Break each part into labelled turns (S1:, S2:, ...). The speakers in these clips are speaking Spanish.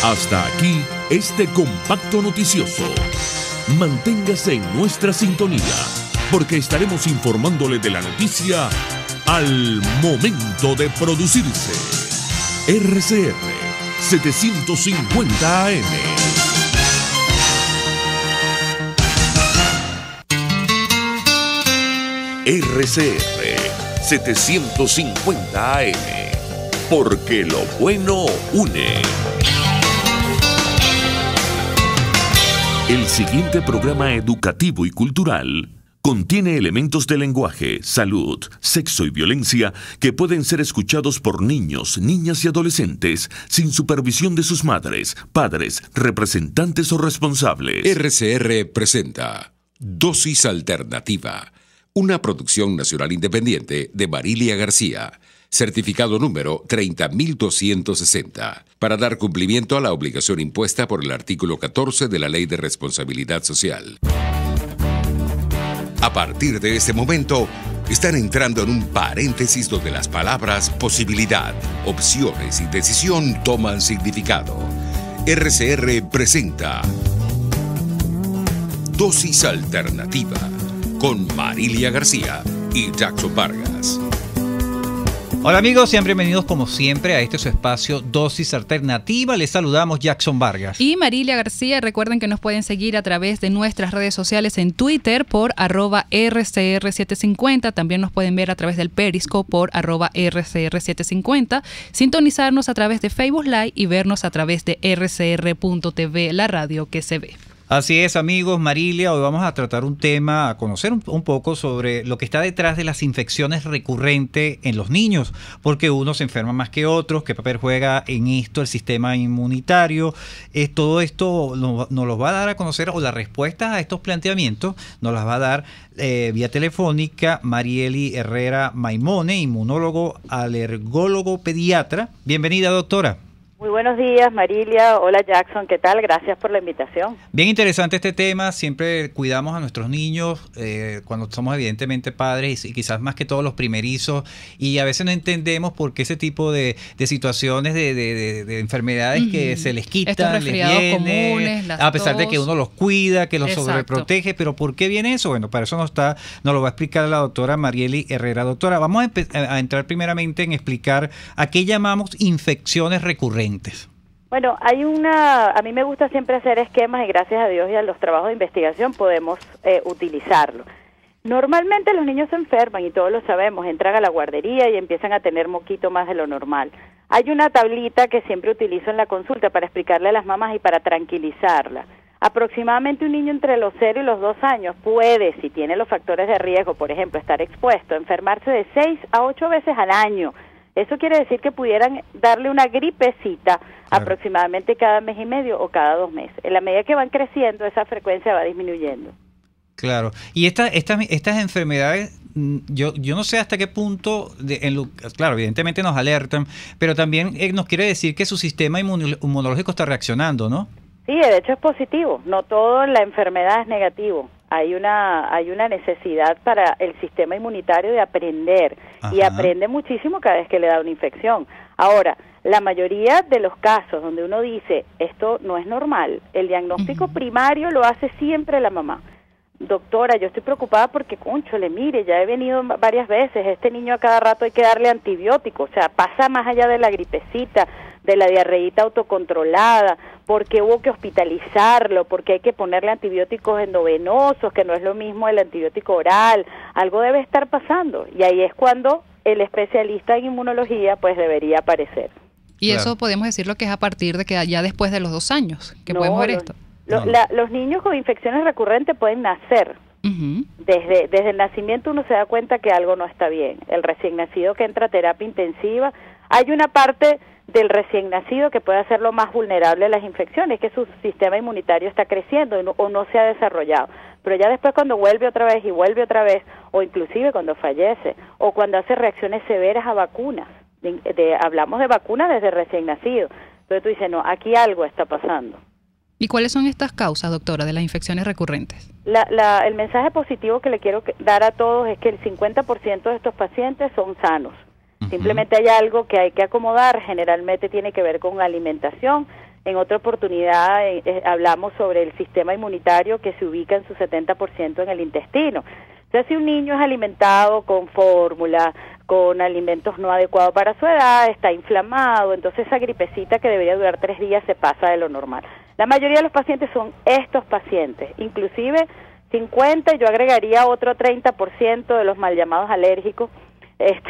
S1: Hasta aquí este compacto noticioso. Manténgase en nuestra sintonía, porque estaremos informándole de la noticia al momento de producirse. RCR 750 AM. RCR 750 AM, porque lo bueno une. El siguiente programa educativo y cultural contiene elementos de lenguaje, salud, sexo y violencia que pueden ser escuchados por niños, niñas y adolescentes sin supervisión de sus madres, padres, representantes o responsables.
S2: RCR presenta Dosis Alternativa, una producción nacional independiente de Marilia García, certificado número 30.260, para dar cumplimiento a la obligación impuesta por el artículo 14 de la Ley de Responsabilidad Social. A partir de este momento, están entrando en un paréntesis donde las palabras posibilidad, opciones y decisión toman significado. RCR presenta Dosis Alternativa con Marilia García y Jackson Vargas.
S3: Hola amigos, sean bienvenidos como siempre a este su espacio Dosis Alternativa. Les saludamos Jackson Vargas
S4: y Marilia García. Recuerden que nos pueden seguir a través de nuestras redes sociales en Twitter por @RCR750. También nos pueden ver a través del Periscope por @RCR750. Sintonizarnos a través de Facebook Live y vernos a través de RCR.tv, la radio que se ve.
S3: Así es, amigos. Marilia, hoy vamos a tratar un tema, a conocer un poco sobre lo que está detrás de las infecciones recurrentes en los niños, porque unos se enferman más que otros. ¿Qué papel juega en esto el sistema inmunitario? Todo esto nos lo va a dar a conocer, o la respuesta a estos planteamientos nos las va a dar vía telefónica Marieli Herrera Maimone, inmunólogo, alergólogo, pediatra. Bienvenida, doctora.
S5: Muy buenos días, Marilia. Hola, Jackson. ¿Qué tal? Gracias por la invitación.
S3: Bien interesante este tema. Siempre cuidamos a nuestros niños cuando somos evidentemente padres y quizás más que todos los primerizos, y a veces no entendemos por qué ese tipo de situaciones de enfermedades que se les quitan, les viene, a pesar de que uno los cuida, que los sobreprotege. Pero ¿por qué viene eso? Bueno, para eso nos lo va a explicar la doctora Marieli Herrera. Doctora, vamos a entrar primeramente en explicar a qué llamamos infecciones recurrentes.
S5: Bueno, a mí me gusta siempre hacer esquemas y gracias a Dios y a los trabajos de investigación podemos utilizarlo. Normalmente los niños se enferman y todos lo sabemos, entran a la guardería y empiezan a tener moquito más de lo normal. Hay una tablita que siempre utilizo en la consulta para explicarle a las mamás y para tranquilizarla. Aproximadamente un niño entre los 0 y los 2 años puede, si tiene los factores de riesgo, por ejemplo, estar expuesto, enfermarse de 6 a 8 veces al año. Eso quiere decir que pudieran darle una gripecita aproximadamente cada mes y medio o cada 2 meses. En la medida que van creciendo, esa frecuencia va disminuyendo.
S3: Claro. Y estas enfermedades, yo no sé hasta qué punto, claro, evidentemente nos alertan, pero también nos quiere decir que su sistema inmunológico está reaccionando, ¿no? Sí,
S5: de hecho es positivo. No toda la enfermedad es negativo. Hay una necesidad para el sistema inmunitario de aprender. Ajá. Y aprende muchísimo cada vez que le da una infección. Ahora, la mayoría de los casos donde uno dice esto no es normal, el diagnóstico primario lo hace siempre la mamá. Doctora, yo estoy preocupada porque, cónchale, mire, ya he venido varias veces, este niño a cada rato hay que darle antibióticos, o sea, pasa más allá de la gripecita, de la diarreíta autocontrolada, porque hubo que hospitalizarlo, porque hay que ponerle antibióticos endovenosos, que no es lo mismo el antibiótico oral, algo debe estar pasando, y ahí es cuando el especialista en inmunología pues debería aparecer.
S4: Y claro, eso podemos decirlo que es a partir de que ya después de los 2 años, que podemos ver esto.
S5: Los niños con infecciones recurrentes pueden nacer. Uh-huh. Desde el nacimiento uno se da cuenta que algo no está bien. El recién nacido que entra a terapia intensiva, hay una parte del recién nacido que puede hacerlo más vulnerable a las infecciones, que su sistema inmunitario está creciendo o no se ha desarrollado. Pero ya después cuando vuelve otra vez, o inclusive cuando fallece, o cuando hace reacciones severas a vacunas, hablamos de vacunas desde recién nacido. Entonces tú dices, no, aquí algo está pasando.
S4: ¿Y cuáles son estas causas, doctora, de las infecciones recurrentes?
S5: El mensaje positivo que le quiero dar a todos es que el 50% de estos pacientes son sanos. Uh-huh. Simplemente hay algo que hay que acomodar, generalmente tiene que ver con alimentación, En otra oportunidad hablamos sobre el sistema inmunitario que se ubica en su 70% en el intestino. O sea, si un niño es alimentado con fórmula, con alimentos no adecuados para su edad, está inflamado, entonces esa gripecita que debería durar 3 días se pasa de lo normal. La mayoría de los pacientes son estos pacientes, inclusive 50, yo agregaría otro 30% de los mal llamados alérgicos.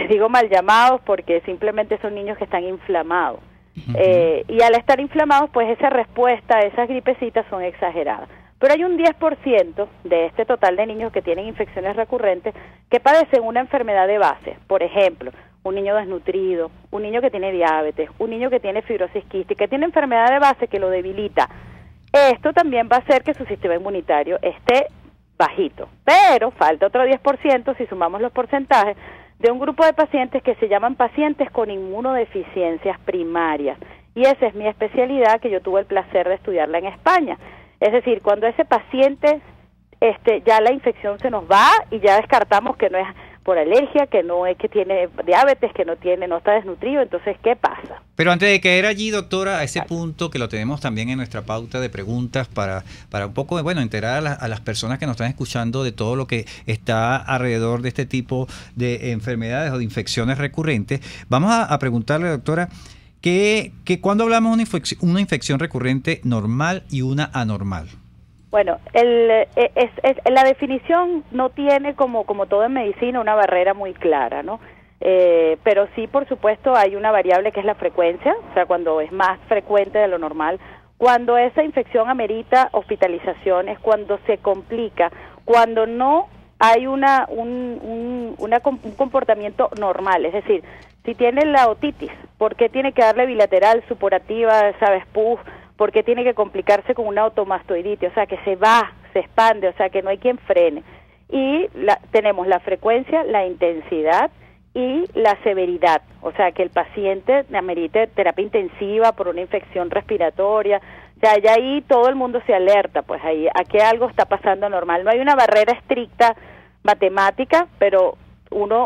S5: Digo mal llamados porque simplemente son niños que están inflamados. Y al estar inflamados, pues esa respuesta a esas gripecitas son exageradas. Pero hay un 10% de este total de niños que tienen infecciones recurrentes que padecen una enfermedad de base. Por ejemplo, un niño desnutrido, un niño que tiene diabetes, un niño que tiene fibrosis quística, que tiene enfermedad de base que lo debilita. Esto también va a hacer que su sistema inmunitario esté bajito. Pero falta otro 10%, si sumamos los porcentajes, de un grupo de pacientes que se llaman pacientes con inmunodeficiencias primarias. Y esa es mi especialidad, que yo tuve el placer de estudiarla en España. Es decir, cuando ese paciente, ya la infección se nos va y ya descartamos que no es por alergia, que no es que tiene diabetes, que no está desnutrido, entonces, ¿qué pasa?
S3: Pero antes de caer allí, doctora, a ese punto que lo tenemos también en nuestra pauta de preguntas para un poco, enterar a las personas que nos están escuchando de todo lo que está alrededor de este tipo de enfermedades o de infecciones recurrentes, vamos a preguntarle, doctora, que cuando hablamos de una infección recurrente normal y una anormal.
S5: Bueno, la definición no tiene, como todo en medicina, una barrera muy clara, ¿no? Pero sí, por supuesto, hay una variable que es la frecuencia, o sea, cuando es más frecuente de lo normal, cuando esa infección amerita hospitalizaciones, cuando se complica, cuando no hay un comportamiento normal, es decir, si tiene la otitis, ¿por qué tiene que darle bilateral, supurativa, sabes, pus? ¿Por qué tiene que complicarse con una automastoiditis? O sea, que se expande, o sea, que no hay quien frene. Y tenemos la frecuencia, la intensidad y la severidad, o sea, que el paciente amerite terapia intensiva por una infección respiratoria. O sea, ya ahí todo el mundo se alerta, pues ahí a que algo está pasando normal. No hay una barrera estricta matemática, pero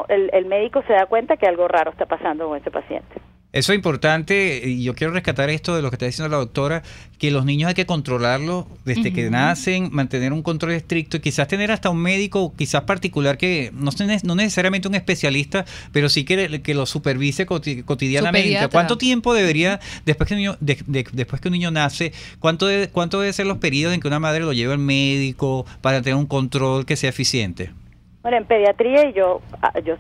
S5: el médico se da cuenta que algo raro está pasando con ese paciente.
S3: Eso es importante, y yo quiero rescatar esto de lo que está diciendo la doctora, que los niños hay que controlarlos desde que nacen, mantener un control estricto y quizás tener hasta un médico, quizás particular, que no necesariamente un especialista, pero sí que lo supervise cotidianamente. ¿Cuánto tiempo debería, después que un niño nace, cuánto debe ser los periodos en que una madre lo lleve al médico para tener un control que sea eficiente?
S5: Bueno, en pediatría, y yo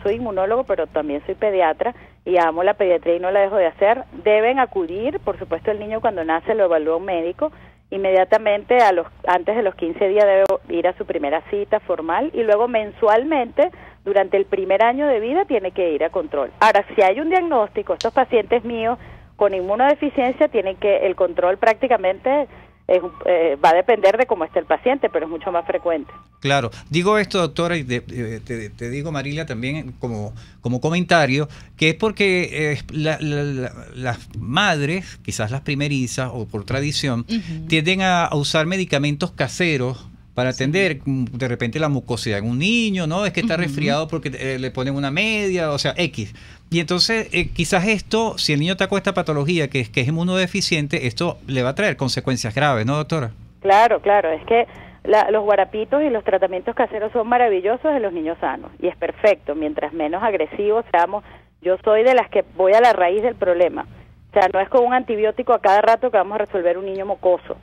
S5: soy inmunólogo, pero también soy pediatra, y amo la pediatría y no la dejo de hacer, deben acudir, por supuesto el niño cuando nace lo evalúa un médico, inmediatamente antes de los 15 días debe ir a su primera cita formal, y luego mensualmente, durante el primer año de vida, tiene que ir a control. Ahora, si hay un diagnóstico, estos pacientes míos con inmunodeficiencia tienen que, el control prácticamente va a depender de cómo esté el paciente, pero es mucho más frecuente.
S3: Claro. Digo esto, doctora, y te digo, Marilia, también como comentario, que es porque las madres, quizás las primerizas o por tradición, tienden a usar medicamentos caseros para atender de repente la mucosidad en un niño, ¿no? Es que está resfriado porque le ponen una media, o sea, X. Y entonces, quizás esto, si el niño está con esta patología que es inmunodeficiente, esto le va a traer consecuencias graves, ¿no, doctora? Claro,
S5: es que los guarapitos y los tratamientos caseros son maravillosos en los niños sanos, y es perfecto, mientras menos agresivos seamos. Yo soy de las que voy a la raíz del problema. O sea, no es con un antibiótico a cada rato que vamos a resolver un niño mocoso.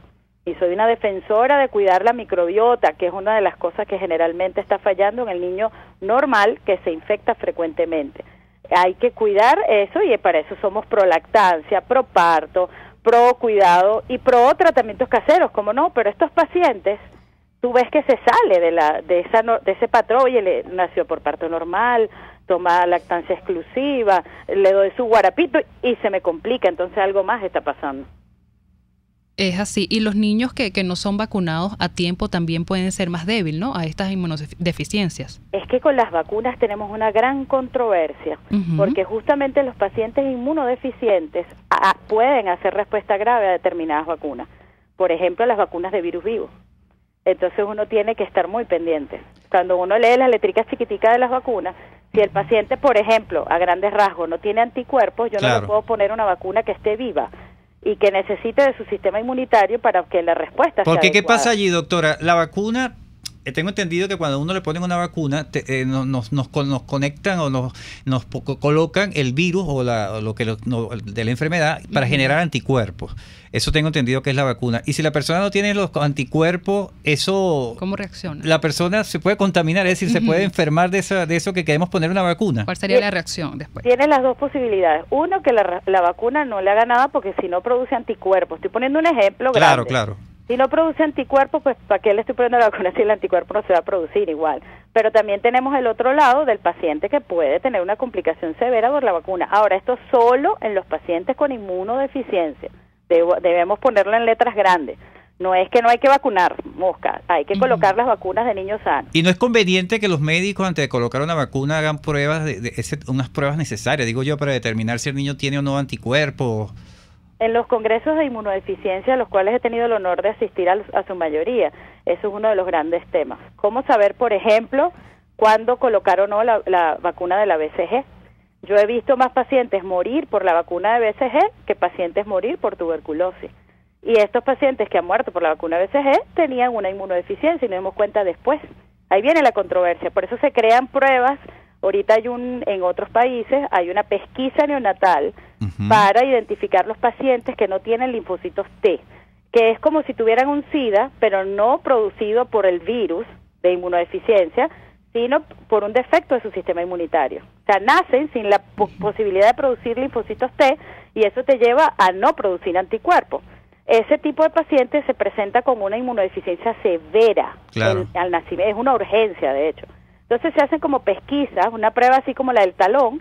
S5: Y soy una defensora de cuidar la microbiota, que es una de las cosas que generalmente está fallando en el niño normal que se infecta frecuentemente. Hay que cuidar eso, y para eso somos pro lactancia, pro parto, pro cuidado y pro tratamientos caseros, como no, pero estos pacientes, tú ves que se sale de ese patrón. Oye, le nació por parto normal, toma lactancia exclusiva, le doy su guarapito y se me complica, entonces algo más está pasando.
S4: Es así, y los niños que no son vacunados a tiempo también pueden ser más débiles, ¿no?, a estas inmunodeficiencias.
S5: Es que con las vacunas tenemos una gran controversia, porque justamente los pacientes inmunodeficientes pueden hacer respuesta grave a determinadas vacunas. Por ejemplo, las vacunas de virus vivo. Entonces uno tiene que estar muy pendiente. Cuando uno lee las letricas chiquiticas de las vacunas, si el paciente, por ejemplo, a grandes rasgos no tiene anticuerpos, yo no le puedo poner una vacuna que esté viva. y que necesite de su sistema inmunitario para que la respuesta sea
S3: Porque ¿qué
S5: adecuada.
S3: pasa allí, doctora? La vacuna, tengo entendido que cuando uno le ponen una vacuna, nos conectan o nos colocan el virus o de la enfermedad para generar anticuerpos. Eso tengo entendido que es la vacuna. Y si la persona no tiene los anticuerpos, eso...
S4: ¿Cómo reacciona?
S3: La persona se puede contaminar, es decir, se puede enfermar de eso que queremos poner una vacuna.
S4: ¿Cuál sería la reacción después?
S5: Tiene las dos posibilidades. Uno, que la vacuna no le haga nada porque si no produce anticuerpos. Estoy poniendo un ejemplo grande.
S3: Claro.
S5: Si no produce anticuerpos, pues ¿para qué le estoy poniendo la vacuna si el anticuerpo no se va a producir igual? Pero también tenemos el otro lado del paciente que puede tener una complicación severa por la vacuna. Ahora, esto solo en los pacientes con inmunodeficiencia. Debemos ponerlo en letras grandes. No es que no hay que vacunar, mosca, hay que colocar las vacunas de niños sanos.
S3: Y no es conveniente que los médicos antes de colocar una vacuna hagan pruebas, unas pruebas necesarias, digo yo, para determinar si el niño tiene o no anticuerpos.
S5: En los congresos de inmunodeficiencia, a los cuales he tenido el honor de asistir a su mayoría, eso es uno de los grandes temas. ¿Cómo saber, por ejemplo, cuándo colocar o no la vacuna de la BCG? Yo he visto más pacientes morir por la vacuna de BCG que pacientes morir por tuberculosis. Y estos pacientes que han muerto por la vacuna BCG tenían una inmunodeficiencia y nos dimos cuenta después. Ahí viene la controversia. Por eso se crean pruebas. Ahorita en otros países hay una pesquisa neonatal para identificar los pacientes que no tienen linfocitos T, que es como si tuvieran un SIDA, pero no producido por el virus de inmunodeficiencia, sino por un defecto de su sistema inmunitario. O sea, nacen sin la posibilidad de producir linfocitos T y eso te lleva a no producir anticuerpos. Ese tipo de paciente se presenta con una inmunodeficiencia severa al nacimiento, es una urgencia de hecho. Entonces se hacen como pesquisas, una prueba así como la del talón,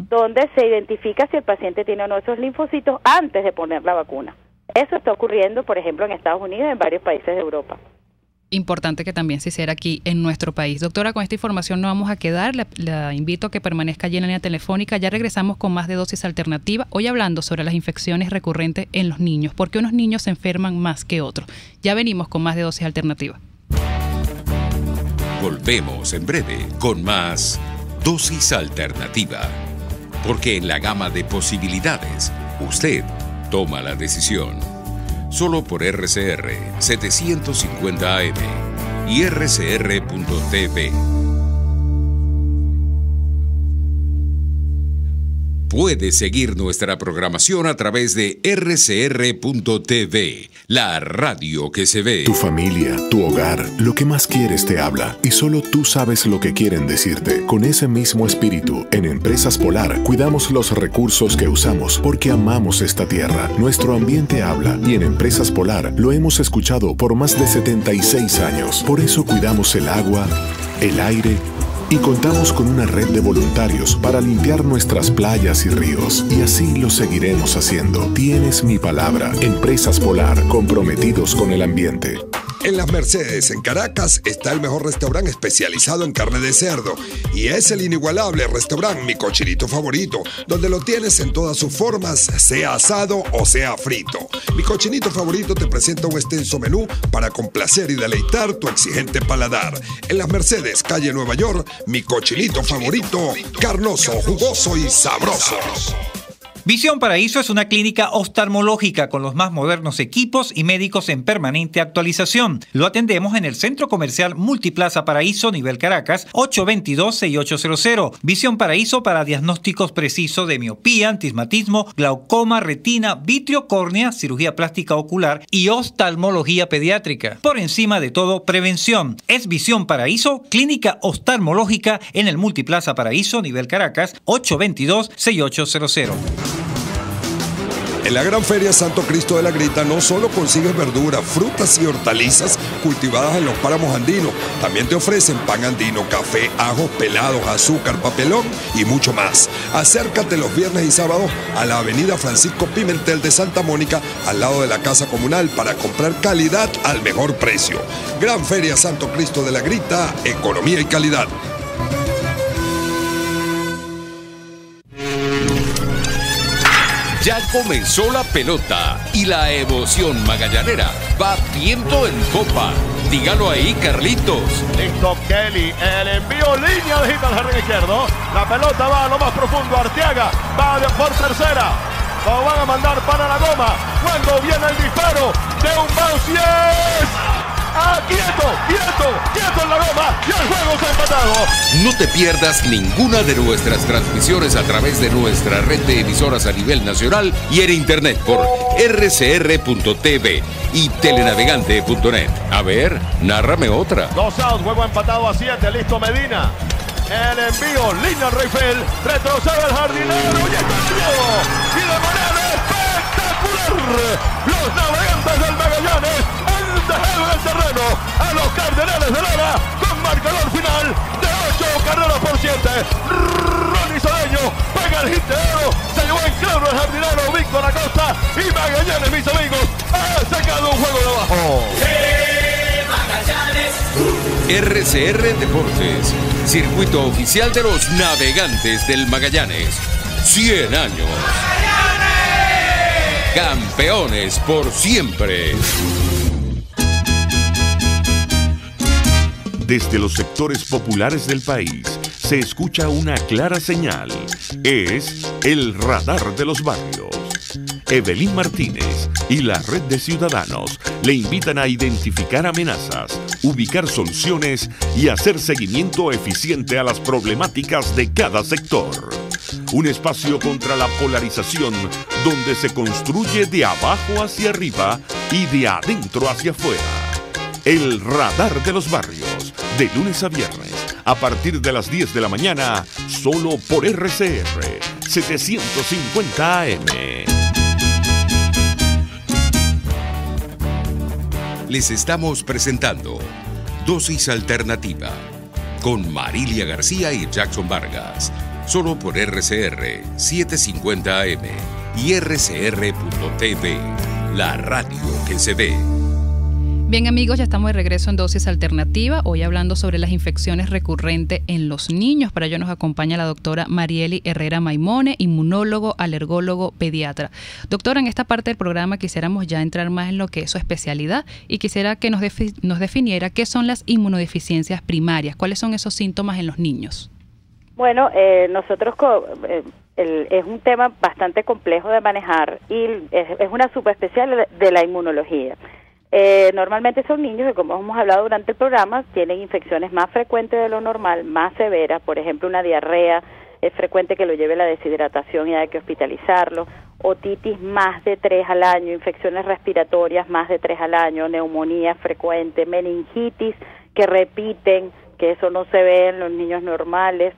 S5: donde se identifica si el paciente tiene o no esos linfocitos antes de poner la vacuna. Eso está ocurriendo, por ejemplo, en Estados Unidos y en varios países de Europa.
S4: Importante que también se hiciera aquí en nuestro país. Doctora, con esta información no vamos a quedar. La invito a que permanezca allí en la línea telefónica. Ya regresamos con más de Dosis Alternativa. Hoy hablando sobre las infecciones recurrentes en los niños. ¿Por qué unos niños se enferman más que otros? Ya venimos con más de Dosis Alternativa.
S2: Volvemos en breve con más Dosis Alternativa. Porque en la gama de posibilidades, usted toma la decisión. Solo por RCR 750 AM y rcr.tv. Puede seguir nuestra programación a través de rcr.tv, la radio que se ve.
S6: Tu familia, tu hogar, lo que más quieres te habla y solo tú sabes lo que quieren decirte. Con ese mismo espíritu, en Empresas Polar cuidamos los recursos que usamos porque amamos esta tierra. Nuestro ambiente habla y en Empresas Polar lo hemos escuchado por más de 76 años. Por eso cuidamos el agua, el aire y contamos con una red de voluntarios para limpiar nuestras playas y ríos. Y así lo seguiremos haciendo. Tienes mi palabra. Empresas Polar, comprometidos con el ambiente.
S7: En Las Mercedes, en Caracas, está el mejor restaurante especializado en carne de cerdo. Y es el inigualable restaurante Mi Cochinito Favorito, donde lo tienes en todas sus formas, sea asado o sea frito. Mi Cochinito Favorito te presenta un extenso menú para complacer y deleitar tu exigente paladar. En Las Mercedes, calle Nueva York, Mi Cochinito Favorito, carnoso, jugoso y sabroso.
S3: Visión Paraíso es una clínica oftalmológica con los más modernos equipos y médicos en permanente actualización. Lo atendemos en el Centro Comercial Multiplaza Paraíso, nivel Caracas, 822-6800. Visión Paraíso para diagnósticos precisos de miopía, astigmatismo, glaucoma, retina, vitrio, córnea, cirugía plástica ocular y oftalmología pediátrica. Por encima de todo, prevención. Es Visión Paraíso, clínica oftalmológica en el Multiplaza Paraíso, nivel Caracas, 822-6800.
S7: En la Gran Feria Santo Cristo de la Grita no solo consigues verduras, frutas y hortalizas cultivadas en los páramos andinos, también te ofrecen pan andino, café, ajos pelados, azúcar, papelón y mucho más. Acércate los viernes y sábados a la avenida Francisco Pimentel de Santa Mónica, al lado de la Casa Comunal, para comprar calidad al mejor precio. Gran Feria Santo Cristo de la Grita, economía y calidad.
S2: Ya comenzó la pelota y la emoción magallanera va viento en popa. Dígalo ahí, Carlitos.
S8: Listo, Kelly, el envío, línea de Henry izquierdo. La pelota va a lo más profundo, Arteaga va por tercera. Lo van a mandar para la goma. Cuando viene el disparo de un Bausies. Quieto en la goma. Y el juego se ha empatado.
S2: No te pierdas ninguna de nuestras transmisiones a través de nuestra red de emisoras a nivel nacional y en internet por rcr.tv y telenavegante.net. A ver, nárrame otra.
S8: 2 outs, juego empatado a 7. Listo Medina. El envío, línea Reifel, retrocede el jardinero y está lleno. Y de manera espectacular, los navegantes del Magallanes han dejado el terreno a los Cardenales de Lara con marcador final de 8 carreras por 7. Ronnie Cedeño pega el hit de oro, se llevó en claro el jardinero Víctor Acosta y Magallanes, mis amigos, ha sacado un juego de abajo.
S2: RCR Deportes, circuito oficial de los navegantes del Magallanes. 100 años. Campeones por siempre.
S1: Desde los sectores populares del país se escucha una clara señal. Es el radar de los barrios. Evelyn Martínez y la red de ciudadanos le invitan a identificar amenazas, ubicar soluciones y hacer seguimiento eficiente a las problemáticas de cada sector. Un espacio contra la polarización donde se construye de abajo hacia arriba y de adentro hacia afuera. El radar de los barrios, de lunes a viernes, a partir de las 10 de la mañana, solo por RCR 750 AM.
S2: Les estamos presentando Dosis Alternativa con Marilia García y Jackson Vargas, solo por RCR 750 AM y rcr.tv, la radio que se ve.
S4: Bien amigos, ya estamos de regreso en Dosis Alternativa, hoy hablando sobre las infecciones recurrentes en los niños. Para ello nos acompaña la doctora Marieli Herrera Maimone, inmunólogo, alergólogo, pediatra. Doctora, en esta parte del programa quisiéramos ya entrar más en lo que es su especialidad y quisiera que nos definiera qué son las inmunodeficiencias primarias, cuáles son esos síntomas en los niños.
S5: Bueno, nosotros es un tema bastante complejo de manejar y es una subespecial de la inmunología. Normalmente son niños que, como hemos hablado durante el programa, tienen infecciones más frecuentes de lo normal, más severas. Por ejemplo, una diarrea es frecuente que lo lleve a la deshidratación y hay que hospitalizarlo. Otitis más de 3 al año, infecciones respiratorias más de 3 al año, neumonía frecuente, meningitis que repiten, que eso no se ve en los niños normales.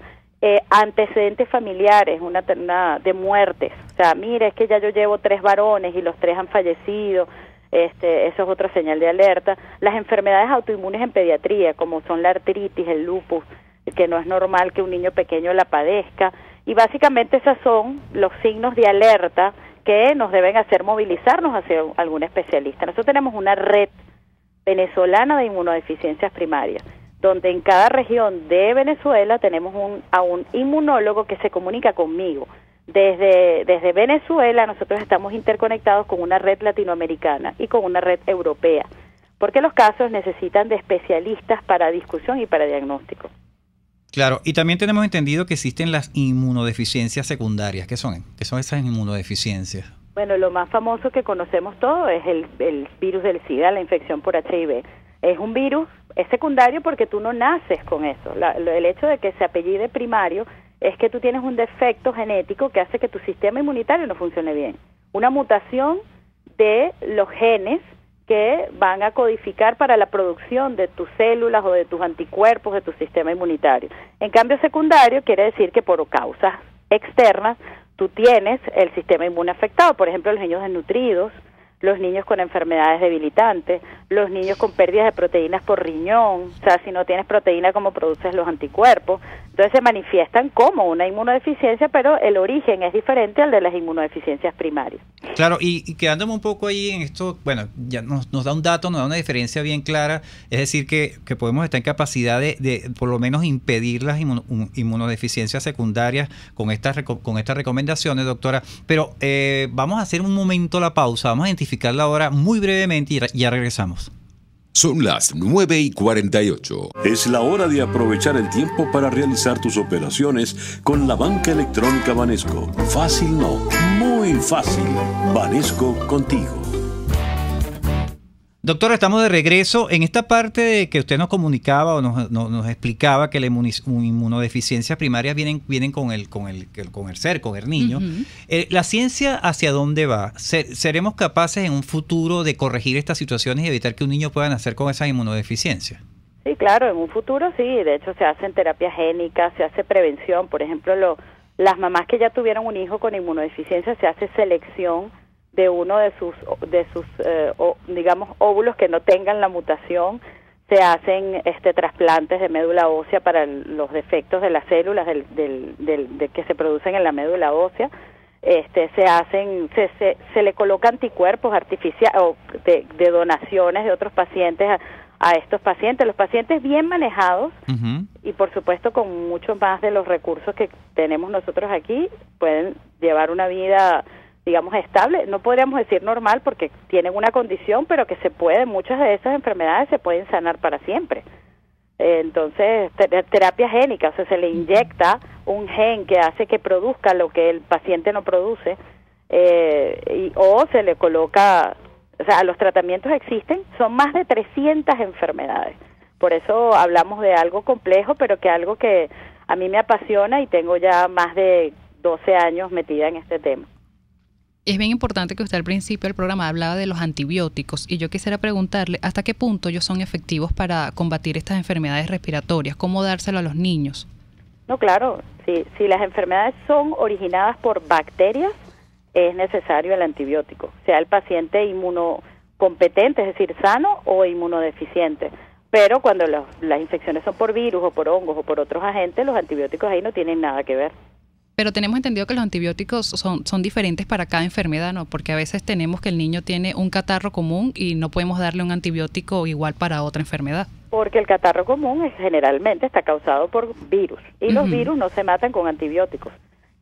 S5: Antecedentes familiares, una de muertes. O sea, mire, es que ya yo llevo 3 varones y los 3 han fallecido. Eso es otra señal de alerta. Las enfermedades autoinmunes en pediatría, como son la artritis, el lupus, que no es normal que un niño pequeño la padezca. Y básicamente esos son los signos de alerta que nos deben hacer movilizarnos hacia algún especialista. Nosotros tenemos una red venezolana de inmunodeficiencias primarias, donde en cada región de Venezuela tenemos a un inmunólogo que se comunica conmigo. Desde Venezuela nosotros estamos interconectados con una red latinoamericana y con una red europea, porque los casos necesitan de especialistas para discusión y para diagnóstico.
S3: Claro, y también tenemos entendido que existen las inmunodeficiencias secundarias. ¿Qué son? ¿Qué son esas inmunodeficiencias?
S5: Bueno, lo más famoso que conocemos todos es el virus del SIDA, la infección por HIV. Es un virus, es secundario porque tú no naces con eso. El hecho de que se apellide primario es que tú tienes un defecto genético que hace que tu sistema inmunitario no funcione bien. Una mutación de los genes que van a codificar para la producción de tus células o de tus anticuerpos de tu sistema inmunitario. En cambio, secundario quiere decir que por causas externas tú tienes el sistema inmune afectado. Por ejemplo, los niños desnutridos, los niños con enfermedades debilitantes, los niños con pérdidas de proteínas por riñón. O sea, si no tienes proteína, ¿cómo produces los anticuerpos? Entonces se manifiestan como una inmunodeficiencia, pero el origen es diferente al de las inmunodeficiencias primarias.
S3: Claro, y quedándome un poco ahí en esto, bueno, ya nos da un dato, nos da una diferencia bien clara, es decir, que podemos estar en capacidad de por lo menos impedir las inmunodeficiencias secundarias con estas recomendaciones, doctora. Pero vamos a hacer un momento la pausa, vamos a identificarla ahora muy brevemente y ya regresamos.
S2: Son las 9:48.
S9: Es la hora de aprovechar el tiempo para realizar tus operaciones con la banca electrónica Banesco. Fácil no, muy fácil. Banesco contigo.
S3: Doctor, estamos de regreso. En esta parte de que usted nos comunicaba o nos explicaba que las inmunodeficiencias primarias vienen con el niño. ¿La ciencia hacia dónde va? ¿Seremos capaces en un futuro de corregir estas situaciones y evitar que un niño pueda nacer con esas inmunodeficiencias?
S5: Sí, claro, en un futuro sí. De hecho, se hacen terapias génicas, se hace prevención. Por ejemplo, las mamás que ya tuvieron un hijo con inmunodeficiencia, se hace selección de uno de sus digamos, óvulos que no tengan la mutación. Se hacen trasplantes de médula ósea para los defectos de las células de que se producen en la médula ósea. Se le coloca anticuerpos artificiales o de donaciones de otros pacientes a estos pacientes. Los pacientes bien manejados y por supuesto con mucho más de los recursos que tenemos nosotros aquí pueden llevar una vida, digamos, estable. No podríamos decir normal porque tienen una condición, pero que muchas de esas enfermedades se pueden sanar para siempre. Entonces, terapia génica, o sea, se le inyecta un gen que hace que produzca lo que el paciente no produce, o se le coloca, o sea, los tratamientos existen, son más de 300 enfermedades. Por eso hablamos de algo complejo, pero que algo que a mí me apasiona y tengo ya más de 12 años metida en este tema.
S4: Es bien importante que usted al principio del programa hablaba de los antibióticos y yo quisiera preguntarle hasta qué punto ellos son efectivos para combatir estas enfermedades respiratorias, cómo dárselo a los niños.
S5: No, claro, si las enfermedades son originadas por bacterias, es necesario el antibiótico, sea el paciente inmunocompetente, es decir, sano o inmunodeficiente. Pero cuando las infecciones son por virus o por hongos o por otros agentes, los antibióticos ahí no tienen nada que ver.
S4: Pero tenemos entendido que los antibióticos son diferentes para cada enfermedad, ¿no? Porque a veces tenemos que el niño tiene un catarro común y no podemos darle un antibiótico igual para otra enfermedad. Porque
S5: el catarro común generalmente está causado por virus y los virus no se matan con antibióticos.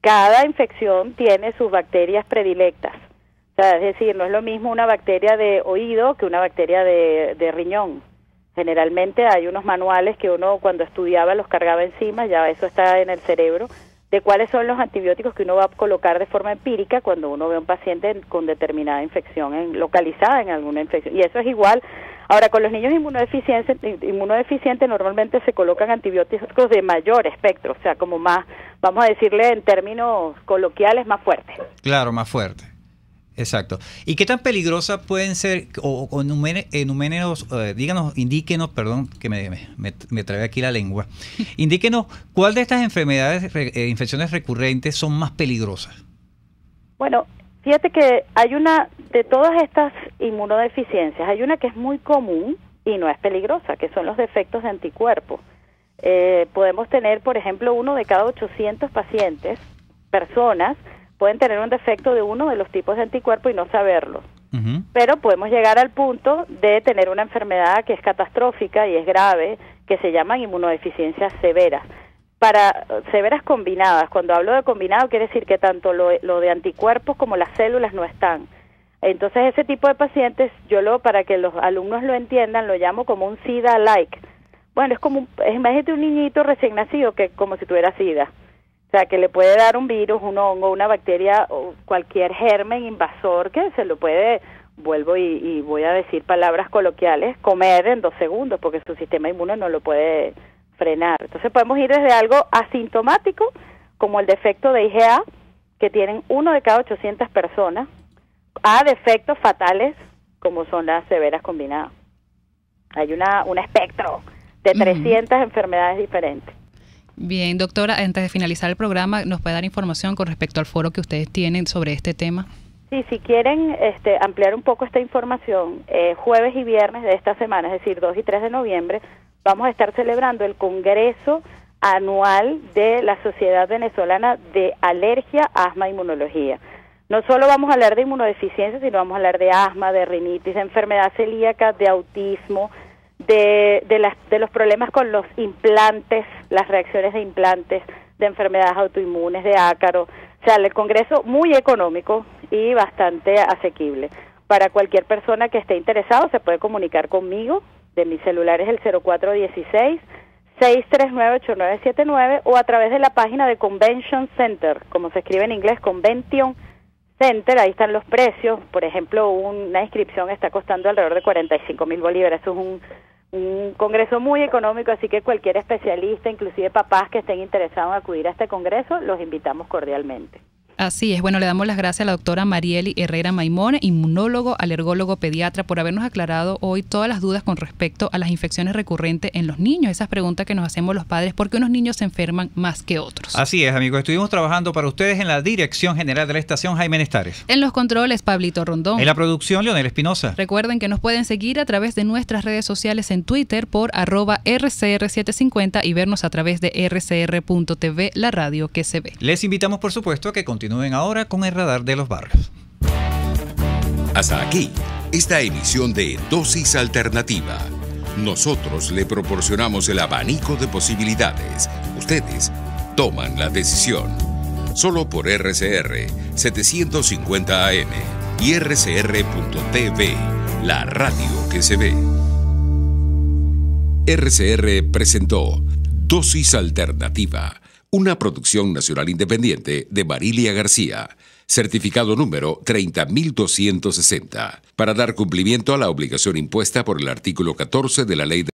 S5: Cada infección tiene sus bacterias predilectas. O sea, es decir, no es lo mismo una bacteria de oído que una bacteria de riñón. Generalmente hay unos manuales que uno cuando estudiaba los cargaba encima, ya eso está en el cerebro, de cuáles son los antibióticos que uno va a colocar de forma empírica cuando uno ve a un paciente con determinada infección, localizada en alguna infección. Y eso es igual. Ahora, con los niños inmunodeficientes normalmente se colocan antibióticos de mayor espectro, o sea, como más, vamos a decirle en términos coloquiales, más fuertes.
S3: Claro, más fuerte. Exacto. ¿Y qué tan peligrosas pueden ser, indíquenos, perdón, que me trae aquí la lengua, indíquenos cuál de estas enfermedades, infecciones recurrentes son más peligrosas?
S5: Bueno, fíjate que hay de todas estas inmunodeficiencias, hay una que es muy común y no es peligrosa, que son los defectos de anticuerpos. Podemos tener, por ejemplo, 1 de cada 800 personas, pueden tener un defecto de uno de los tipos de anticuerpo y no saberlo. Pero podemos llegar al punto de tener una enfermedad que es catastrófica y es grave, que se llaman inmunodeficiencias severas. Para severas combinadas, cuando hablo de combinado quiere decir que tanto lo de anticuerpos como las células no están. Entonces ese tipo de pacientes, para que los alumnos lo entiendan, lo llamo como un SIDA-like. Bueno, imagínate un niñito recién nacido que como si tuviera SIDA. O sea, que le puede dar un virus, un hongo, una bacteria o cualquier germen invasor que se lo puede, vuelvo y voy a decir palabras coloquiales, comer en 2 segundos porque su sistema inmune no lo puede frenar. Entonces podemos ir desde algo asintomático, como el defecto de IgA, que tienen 1 de cada 800 personas, a defectos fatales, como son las severas combinadas. Hay un espectro de 300 enfermedades diferentes.
S4: Bien, doctora, antes de finalizar el programa, ¿nos puede dar información con respecto al foro que ustedes tienen sobre este tema?
S5: Sí, si quieren ampliar un poco esta información, jueves y viernes de esta semana, es decir, 2 y 3 de noviembre, vamos a estar celebrando el Congreso Anual de la Sociedad Venezolana de Alergia, Asma e Inmunología. No solo vamos a hablar de inmunodeficiencia, sino vamos a hablar de asma, de rinitis, de enfermedad celíaca, de autismo, de los problemas con los implantes, las reacciones de implantes, de enfermedades autoinmunes, de ácaro. O sea, el congreso muy económico y bastante asequible. Para cualquier persona que esté interesado se puede comunicar conmigo de mi celular es el 0416-639-8979 o a través de la página de Convention Center, como se escribe en inglés, Convention Center. Ahí están los precios. Por ejemplo, una inscripción está costando alrededor de 45,000 bolívares. Eso es un congreso muy económico, así que cualquier especialista, inclusive papás que estén interesados en acudir a este congreso, los invitamos cordialmente.
S4: Así es. Bueno, le damos las gracias a la doctora Marieli Herrera Maimone, inmunólogo, alergólogo, pediatra, por habernos aclarado hoy todas las dudas con respecto a las infecciones recurrentes en los niños. Esas preguntas que nos hacemos los padres, ¿por qué unos niños se enferman más que otros?
S3: Así es, amigos. Estuvimos trabajando para ustedes en la dirección general de la estación, Jaime Nestares.
S4: En los controles, Pablito Rondón.
S3: En la producción, Leonel Espinosa.
S4: Recuerden que nos pueden seguir a través de nuestras redes sociales en Twitter por @RCR750 y vernos a través de rcr.tv, la radio que se ve.
S3: Les invitamos, por supuesto, a que continúen ahora con el radar de los barrios.
S2: Hasta aquí, esta emisión de Dosis Alternativa. Nosotros le proporcionamos el abanico de posibilidades. Ustedes toman la decisión. Solo por RCR 750 AM y rcr.tv, la radio que se ve. RCR presentó Dosis Alternativa, una producción nacional independiente de Marilia García, certificado número 30.260, para dar cumplimiento a la obligación impuesta por el artículo 14 de la Ley de